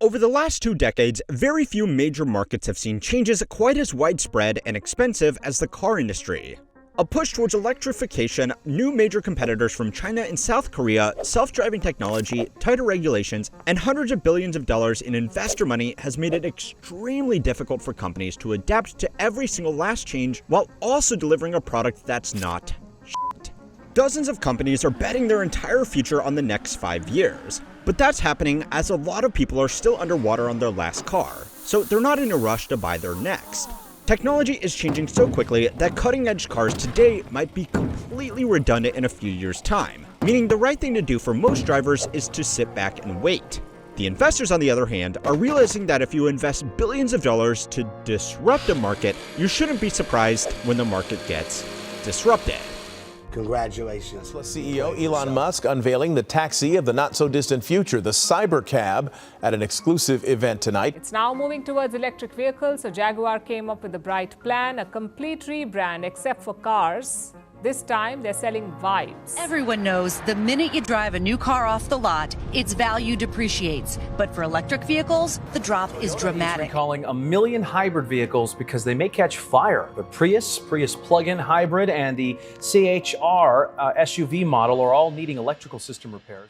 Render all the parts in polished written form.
Over the last 2 decades, very few major markets have seen changes quite as widespread and expensive as the car industry. A push towards electrification, new major competitors from China and South Korea, self-driving technology, tighter regulations, and hundreds of billions of dollars in investor money has made it extremely difficult for companies to adapt to every single last change while also delivering a product that's not shit. Dozens of companies are betting their entire future on the next 5 years. But that's happening as a lot of people are still underwater on their last car, so they're not in a rush to buy their next. Technology is changing so quickly that cutting-edge cars today might be completely redundant in a few years' time, meaning the right thing to do for most drivers is to sit back and wait. The investors, on the other hand, are realizing that if you invest billions of dollars to disrupt a market, you shouldn't be surprised when the market gets disrupted. Congratulations. Tesla CEO Elon Musk unveiling the taxi of the not-so-distant future, the Cybercab, at an exclusive event tonight. It's now moving towards electric vehicles, so Jaguar came up with a bright plan, a complete rebrand except for cars. This time, they're selling vibes. Everyone knows the minute you drive a new car off the lot, its value depreciates. But for electric vehicles, the drop is dramatic. Recalling 1 million hybrid vehicles because they may catch fire. The Prius plug-in hybrid, and the CHR SUV model are all needing electrical system repairs.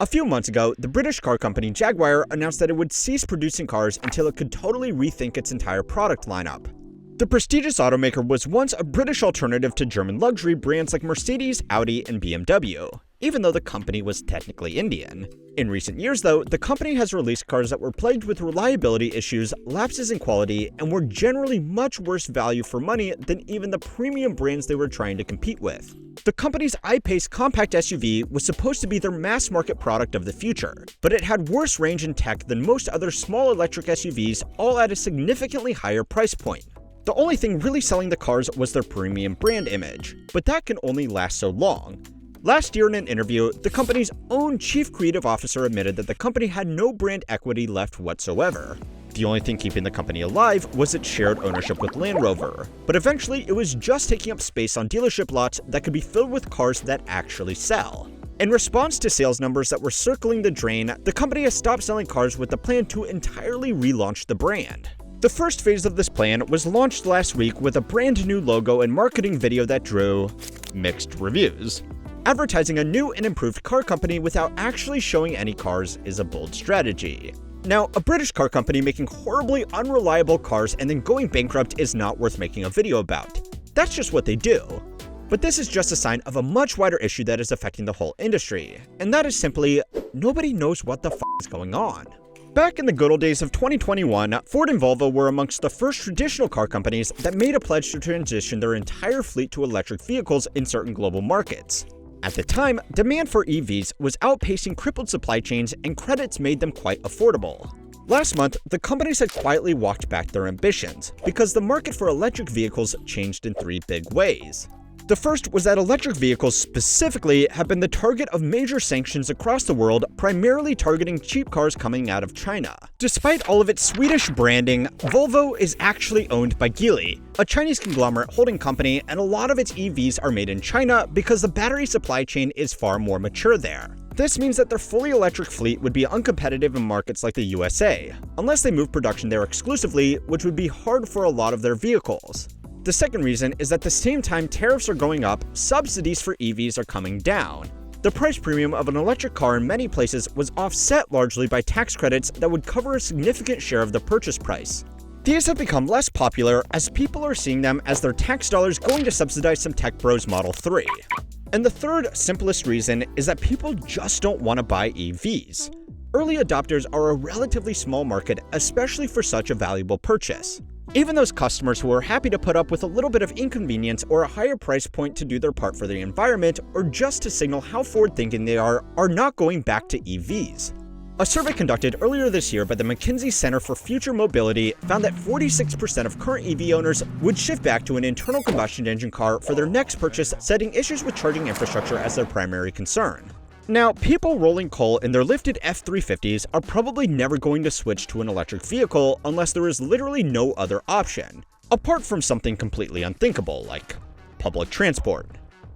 A few months ago, the British car company Jaguar announced that it would cease producing cars until it could totally rethink its entire product lineup. The prestigious automaker was once a British alternative to German luxury brands like Mercedes, Audi, and BMW, even though the company was technically Indian. In recent years, though, the company has released cars that were plagued with reliability issues, lapses in quality, and were generally much worse value for money than even the premium brands they were trying to compete with. The company's I-Pace compact SUV was supposed to be their mass-market product of the future, but it had worse range and tech than most other small electric SUVs, all at a significantly higher price point. The only thing really selling the cars was their premium brand image, but that can only last so long. Last year in an interview, the company's own chief creative officer admitted that the company had no brand equity left whatsoever. The only thing keeping the company alive was its shared ownership with Land Rover, but eventually it was just taking up space on dealership lots that could be filled with cars that actually sell. In response to sales numbers that were circling the drain, the company has stopped selling cars with the plan to entirely relaunch the brand. The first phase of this plan was launched last week with a brand new logo and marketing video that drew mixed reviews. Advertising a new and improved car company without actually showing any cars is a bold strategy. Now, a British car company making horribly unreliable cars and then going bankrupt is not worth making a video about. That's just what they do. But this is just a sign of a much wider issue that is affecting the whole industry, and that is simply, nobody knows what the f is going on. Back in the good old days of 2021, Ford and Volvo were amongst the first traditional car companies that made a pledge to transition their entire fleet to electric vehicles in certain global markets. At the time, demand for EVs was outpacing crippled supply chains, and credits made them quite affordable. Last month, the companies had quietly walked back their ambitions because the market for electric vehicles changed in 3 big ways. The first was that electric vehicles specifically have been the target of major sanctions across the world, primarily targeting cheap cars coming out of China. Despite all of its Swedish branding, Volvo is actually owned by Geely, a Chinese conglomerate holding company, and a lot of its EVs are made in China because the battery supply chain is far more mature there. This means that their fully electric fleet would be uncompetitive in markets like the USA, unless they move production there exclusively, which would be hard for a lot of their vehicles. The second reason is that at the same time tariffs are going up, subsidies for EVs are coming down. The price premium of an electric car in many places was offset largely by tax credits that would cover a significant share of the purchase price. These have become less popular as people are seeing them as their tax dollars going to subsidize some tech bros Model 3. And the third, simplest reason is that people just don't want to buy EVs. Early adopters are a relatively small market, especially for such a valuable purchase. Even those customers who are happy to put up with a little bit of inconvenience or a higher price point to do their part for the environment or just to signal how forward-thinking they are not going back to EVs. A survey conducted earlier this year by the McKinsey Center for Future Mobility found that 46% of current EV owners would shift back to an internal combustion engine car for their next purchase, citing issues with charging infrastructure as their primary concern. Now, people rolling coal in their lifted F-350s are probably never going to switch to an electric vehicle unless there is literally no other option, apart from something completely unthinkable like public transport.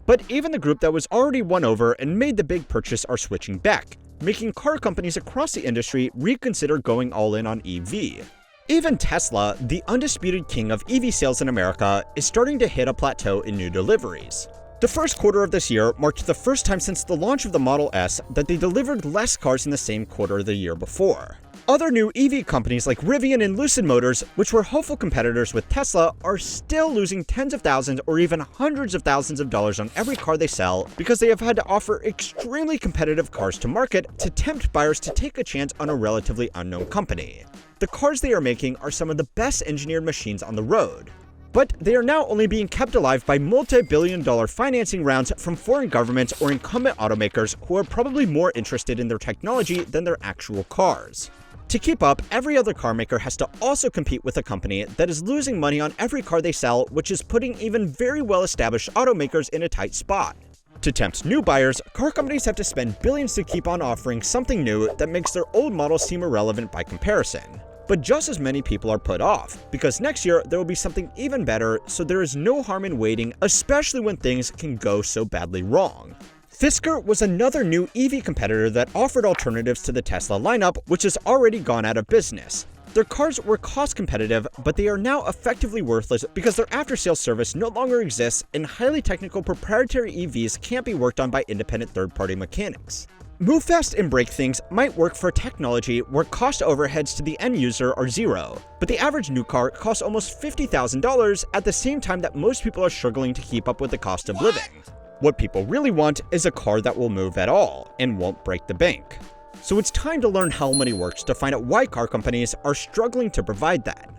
But even the group that was already won over and made the big purchase are switching back, making car companies across the industry reconsider going all in on EV. Even Tesla, the undisputed king of EV sales in America, is starting to hit a plateau in new deliveries. The first quarter of this year marked the first time since the launch of the Model S that they delivered less cars in the same quarter the year before. Other new EV companies like Rivian and Lucid Motors, which were hopeful competitors with Tesla, are still losing tens of thousands or even hundreds of thousands of dollars on every car they sell because they have had to offer extremely competitive cars to market to tempt buyers to take a chance on a relatively unknown company. The cars they are making are some of the best engineered machines on the road. But they are now only being kept alive by multi-billion-dollar financing rounds from foreign governments or incumbent automakers who are probably more interested in their technology than their actual cars. To keep up, every other car maker has to also compete with a company that is losing money on every car they sell, which is putting even very well-established automakers in a tight spot. To tempt new buyers, car companies have to spend billions to keep on offering something new that makes their old models seem irrelevant by comparison. But just as many people are put off, because next year there will be something even better, so there is no harm in waiting, especially when things can go so badly wrong. Fisker was another new EV competitor that offered alternatives to the Tesla lineup, which has already gone out of business. Their cars were cost competitive, but they are now effectively worthless because their after-sales service no longer exists and highly technical proprietary EVs can't be worked on by independent third-party mechanics. Move fast and break things might work for technology where cost overheads to the end user are zero, but the average new car costs almost $50,000 at the same time that most people are struggling to keep up with the cost of living. What people really want is a car that will move at all and won't break the bank. So it's time to learn how money works to find out why car companies are struggling to provide that.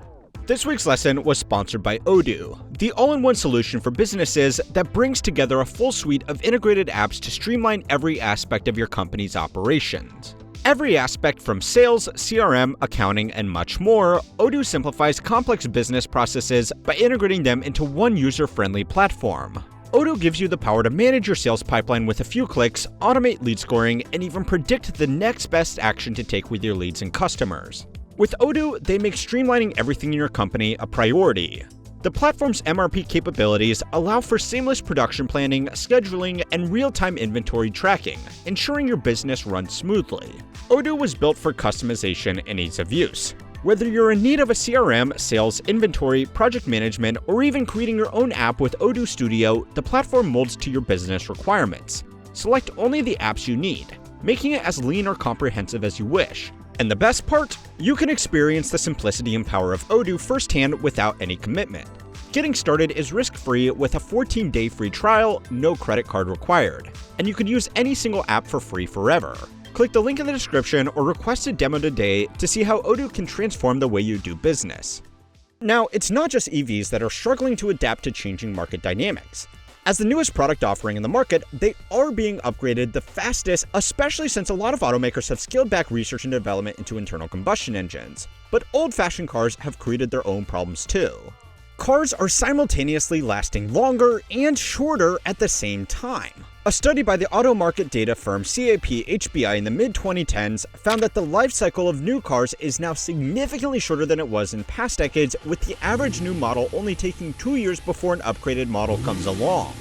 This week's lesson was sponsored by Odoo, the all-in-one solution for businesses that brings together a full suite of integrated apps to streamline every aspect of your company's operations. Every aspect from sales, CRM, accounting, and much more, Odoo simplifies complex business processes by integrating them into one user-friendly platform. Odoo gives you the power to manage your sales pipeline with a few clicks, automate lead scoring, and even predict the next best action to take with your leads and customers. With Odoo, they make streamlining everything in your company a priority. The platform's MRP capabilities allow for seamless production planning, scheduling, and real-time inventory tracking, ensuring your business runs smoothly. Odoo was built for customization and ease of use. Whether you're in need of a CRM, sales, inventory, project management, or even creating your own app with Odoo Studio, the platform molds to your business requirements. Select only the apps you need, making it as lean or comprehensive as you wish. And the best part? You can experience the simplicity and power of Odoo firsthand without any commitment. Getting started is risk-free with a 14-day free trial, no credit card required. And you can use any single app for free forever. Click the link in the description or request a demo today to see how Odoo can transform the way you do business. Now, it's not just EVs that are struggling to adapt to changing market dynamics. As the newest product offering in the market, they are being upgraded the fastest, especially since a lot of automakers have scaled back research and development into internal combustion engines. But old-fashioned cars have created their own problems too. Cars are simultaneously lasting longer and shorter at the same time. A study by the auto market data firm CAP-HBI in the mid-2010s found that the life cycle of new cars is now significantly shorter than it was in past decades, with the average new model only taking 2 years before an upgraded model comes along.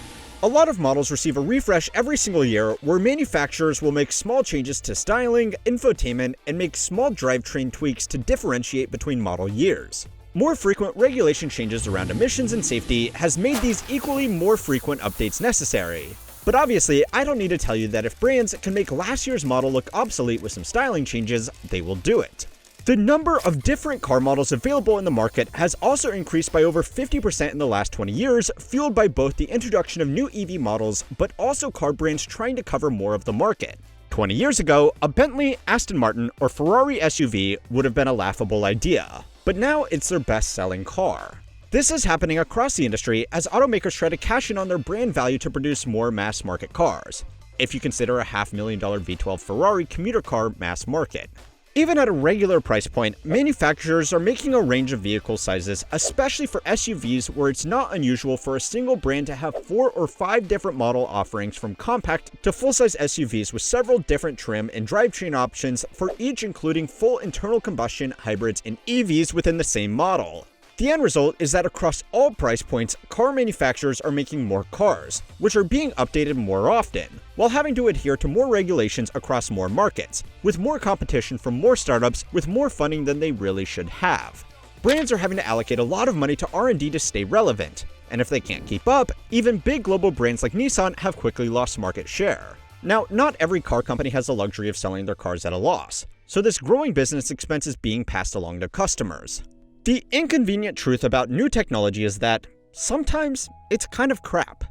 A lot of models receive a refresh every single year, where manufacturers will make small changes to styling, infotainment, and make small drivetrain tweaks to differentiate between model years. More frequent regulation changes around emissions and safety has made these equally more frequent updates necessary. But obviously, I don't need to tell you that if brands can make last year's model look obsolete with some styling changes, they will do it. The number of different car models available in the market has also increased by over 50% in the last 20 years, fueled by both the introduction of new EV models, but also car brands trying to cover more of the market. 20 years ago, a Bentley, Aston Martin, or Ferrari SUV would have been a laughable idea, but now it's their best-selling car. This is happening across the industry as automakers try to cash in on their brand value to produce more mass-market cars, if you consider a $500,000 V12 Ferrari commuter car mass market. Even at a regular price point, manufacturers are making a range of vehicle sizes, especially for SUVs, where it's not unusual for a single brand to have 4 or 5 different model offerings, from compact to full-size SUVs with several different trim and drivetrain options for each, including full internal combustion, hybrids, and EVs within the same model. The end result is that across all price points, car manufacturers are making more cars, which are being updated more often, while having to adhere to more regulations across more markets, with more competition from more startups with more funding than they really should have. Brands are having to allocate a lot of money to R&D to stay relevant, and if they can't keep up, even big global brands like Nissan have quickly lost market share. Now, not every car company has the luxury of selling their cars at a loss, so this growing business expense is being passed along to customers. The inconvenient truth about new technology is that sometimes it's kind of crap.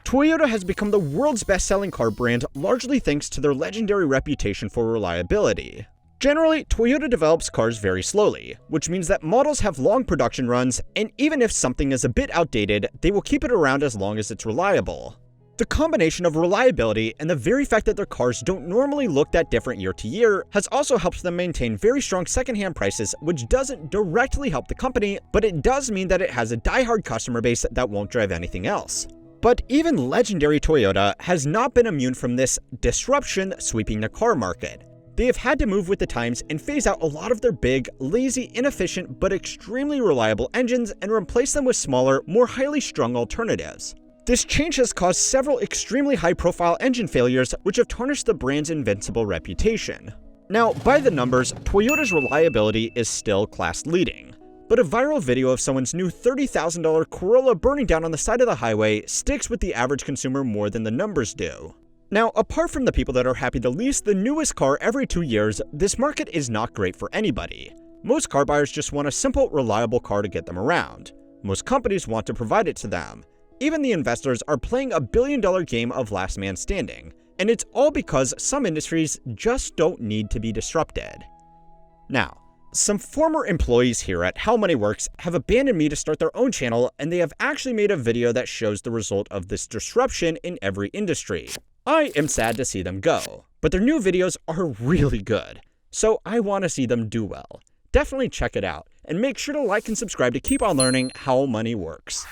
Toyota has become the world's best-selling car brand largely thanks to their legendary reputation for reliability. Generally, Toyota develops cars very slowly, which means that models have long production runs, and even if something is a bit outdated, they will keep it around as long as it's reliable. The combination of reliability and the very fact that their cars don't normally look that different year to year has also helped them maintain very strong secondhand prices, which doesn't directly help the company, but it does mean that it has a die-hard customer base that won't drive anything else. But even legendary Toyota has not been immune from this disruption sweeping the car market. They have had to move with the times and phase out a lot of their big, lazy, inefficient, but extremely reliable engines and replace them with smaller, more highly strung alternatives. This change has caused several extremely high-profile engine failures, which have tarnished the brand's invincible reputation. Now, by the numbers, Toyota's reliability is still class-leading, but a viral video of someone's new $30,000 Corolla burning down on the side of the highway sticks with the average consumer more than the numbers do. Now, apart from the people that are happy to lease the newest car every 2 years, this market is not great for anybody. Most car buyers just want a simple, reliable car to get them around. Most companies want to provide it to them. Even the investors are playing a billion-dollar game of last man standing, and it's all because some industries just don't need to be disrupted. Now, some former employees here at How Money Works have abandoned me to start their own channel, and they have actually made a video that shows the result of this disruption in every industry. I am sad to see them go, but their new videos are really good, so I want to see them do well. Definitely check it out, and make sure to like and subscribe to keep on learning how money works.